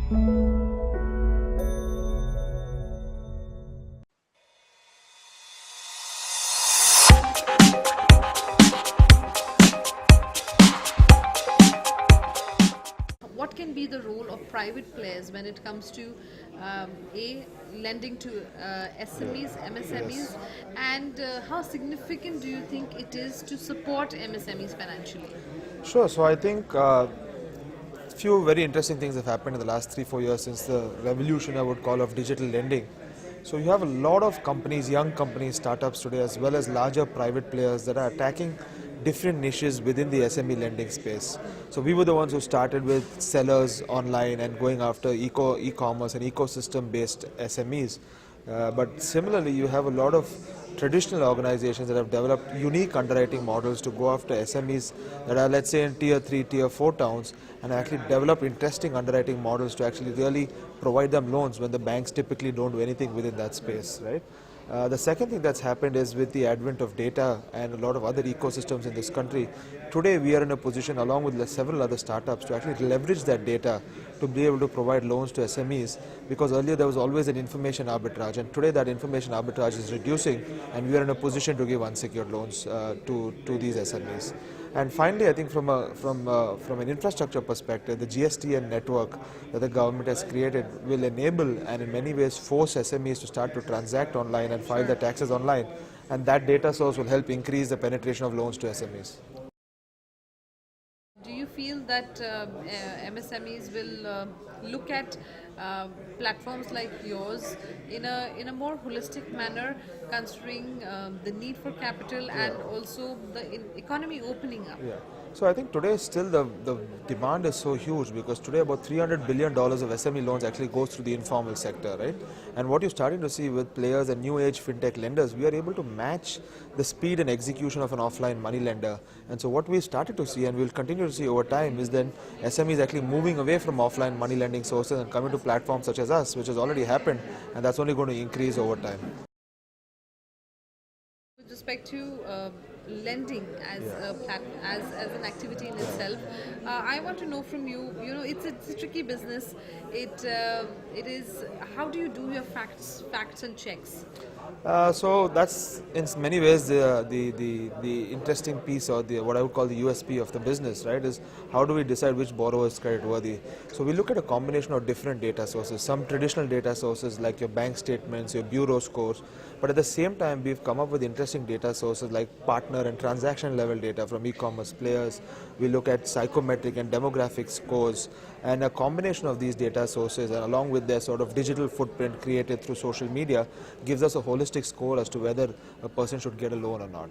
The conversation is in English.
What can be the role of private players when it comes to lending to SMEs, MSMEs, and how significant do you think it is to support MSMEs financially? Sure. So I think few very interesting things have happened in the last 3-4 years since the revolution, I would call, of digital lending. So you have a lot of companies, young companies, startups today, as well as larger private players that are attacking different niches within the SME lending space. So we were the ones who started with sellers online and going after e-commerce and ecosystem-based SMEs. But similarly, you have a lot of traditional organizations that have developed unique underwriting models to go after SMEs that are, let's say, in tier 3, tier 4 towns, and actually develop interesting underwriting models to actually really provide them loans when the banks typically don't do anything within that space, right? The second thing that's happened is with the advent of data and a lot of other ecosystems in this country, today we are in a position along with several other startups to actually leverage that data to be able to provide loans to SMEs, because earlier there was always an information arbitrage, and today that information arbitrage is reducing and we are in a position to give unsecured loans to these SMEs. And finally, I think from an infrastructure perspective, the GSTN network that the government has created will enable and in many ways force SMEs to start to transact online and file their taxes online, and that data source will help increase the penetration of loans to SMEs. Do you feel that MSMEs will look at platforms like yours in a more holistic manner, considering the need for capital and also the economy opening up? Yeah. So I think today still the demand is so huge, because today about $300 billion of SME loans actually goes through the informal sector, right? And what you're starting to see with players and new age fintech lenders, we are able to match the speed and execution of an offline money lender. And so what we've started to see and we'll continue to see over time is then SMEs actually moving away from offline money lending sources and coming to platforms such as us, which has already happened, and that's only going to increase over time. With respect to lending as as an activity in itself, I want to know from you. You know, it's a tricky business. It is. How do you do your facts and checks? So that's in many ways the interesting piece, or what I would call the USP of the business, right? Is how do we decide which borrower is credit worthy? So we look at a combination of different data sources, some traditional data sources like your bank statements, your bureau scores, but at the same time we've come up with interesting data sources like partner and transaction level data from e-commerce players. We look at psychometric and demographic scores, and a combination of these data sources and along with their sort of digital footprint created through social media gives us a holistic score as to whether a person should get a loan or not.